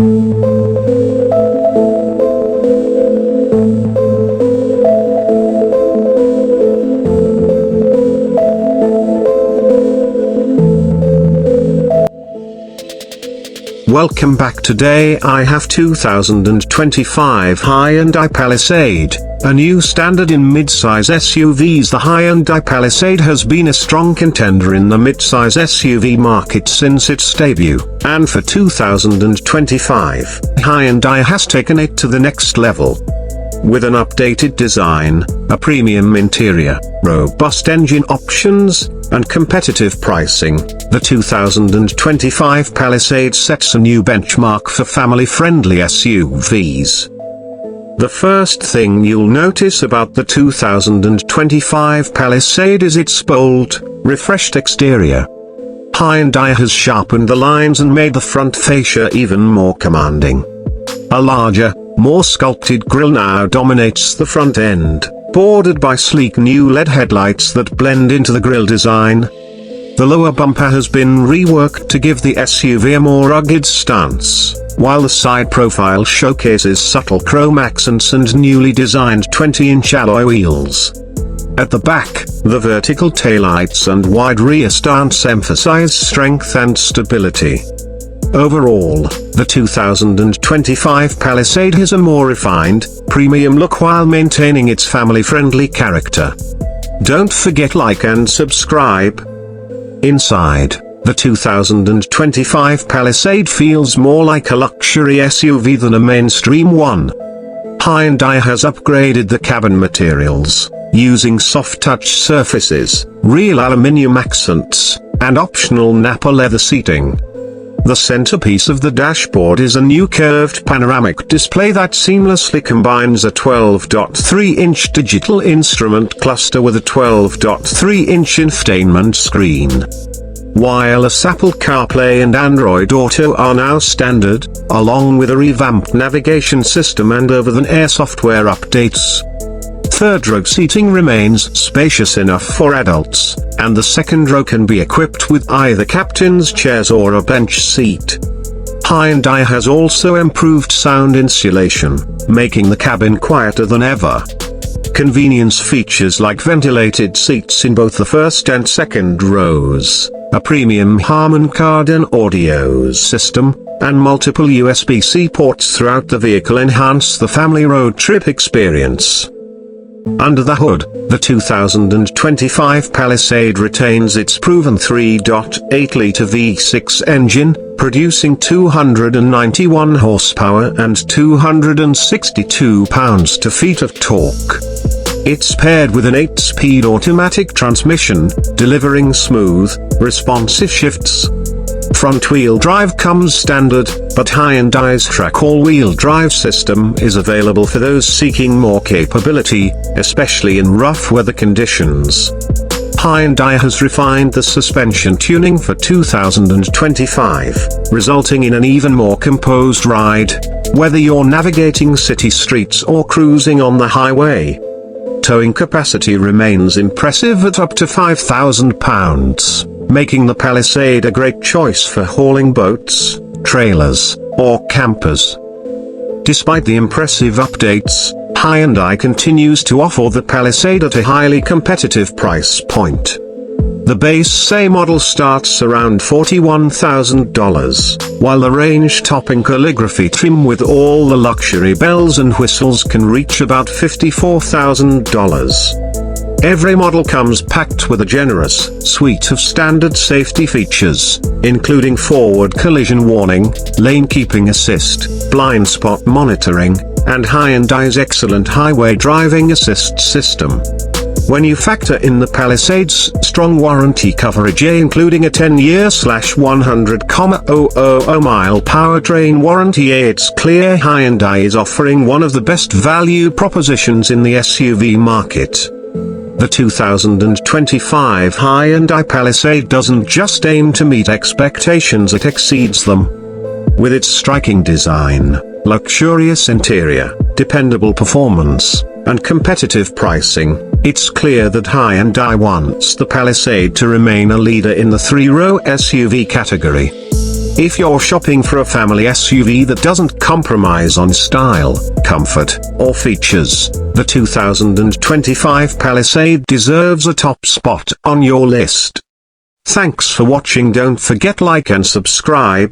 Welcome back. Today I have 2025 Hyundai Palisade, a new standard in mid-size SUVs. The Hyundai Palisade has been a strong contender in the mid-size SUV market since its debut, and for 2025, Hyundai has taken it to the next level. With an updated design, a premium interior, robust engine options, and competitive pricing, the 2025 Palisade sets a new benchmark for family-friendly SUVs. The first thing you'll notice about the 2025 Palisade is its bold, refreshed exterior. Hyundai has sharpened the lines and made the front fascia even more commanding. A larger, more sculpted grille now dominates the front end, bordered by sleek new LED headlights that blend into the grille design. The lower bumper has been reworked to give the SUV a more rugged stance, while the side profile showcases subtle chrome accents and newly designed 20-inch alloy wheels. At the back, the vertical taillights and wide rear stance emphasize strength and stability. Overall, the 2025 Palisade has a more refined, premium look while maintaining its family-friendly character. Don't forget like and subscribe. Inside, the 2025 Palisade feels more like a luxury SUV than a mainstream one. Hyundai has upgraded the cabin materials, using soft-touch surfaces, real aluminium accents, and optional Napa leather seating. The centerpiece of the dashboard is a new curved panoramic display that seamlessly combines a 12.3-inch digital instrument cluster with a 12.3-inch infotainment screen. Wireless Apple CarPlay and Android Auto are now standard, along with a revamped navigation system and over-the-air software updates. Third row seating remains spacious enough for adults, and the second row can be equipped with either captain's chairs or a bench seat. Hyundai has also improved sound insulation, making the cabin quieter than ever. Convenience features like ventilated seats in both the first and second rows, a premium Harman Kardon audio system, and multiple USB-C ports throughout the vehicle enhance the family road trip experience. Under the hood, the 2025 Palisade retains its proven 3.8-litre V6 engine, producing 291 horsepower and 262 pounds-to-feet of torque. It's paired with an 8-speed automatic transmission, delivering smooth, responsive shifts. Front-wheel drive comes standard, but Hyundai's Track all-wheel drive system is available for those seeking more capability, especially in rough weather conditions. Hyundai has refined the suspension tuning for 2025, resulting in an even more composed ride, whether you're navigating city streets or cruising on the highway. Towing capacity remains impressive at up to 5,000 pounds, making the Palisade a great choice for hauling boats, trailers, or campers. Despite the impressive updates, Hyundai continues to offer the Palisade at a highly competitive price point. The base A model starts around $41,000, while the range-topping calligraphy trim with all the luxury bells and whistles can reach about $54,000. Every model comes packed with a generous suite of standard safety features, including forward collision warning, lane keeping assist, blind spot monitoring, and Hyundai's excellent highway driving assist system. When you factor in the Palisade's strong warranty coverage, including a 10-year/100,000 powertrain warranty, it's clear Hyundai is offering one of the best value propositions in the SUV market. The 2025 Hyundai Palisade doesn't just aim to meet expectations, it exceeds them. With its striking design, luxurious interior, dependable performance, and competitive pricing, it's clear that Hyundai wants the Palisade to remain a leader in the three-row SUV category. If you're shopping for a family SUV that doesn't compromise on style, comfort, or features, the 2025 Palisade deserves a top spot on your list. Thanks for watching. Don't forget like and subscribe.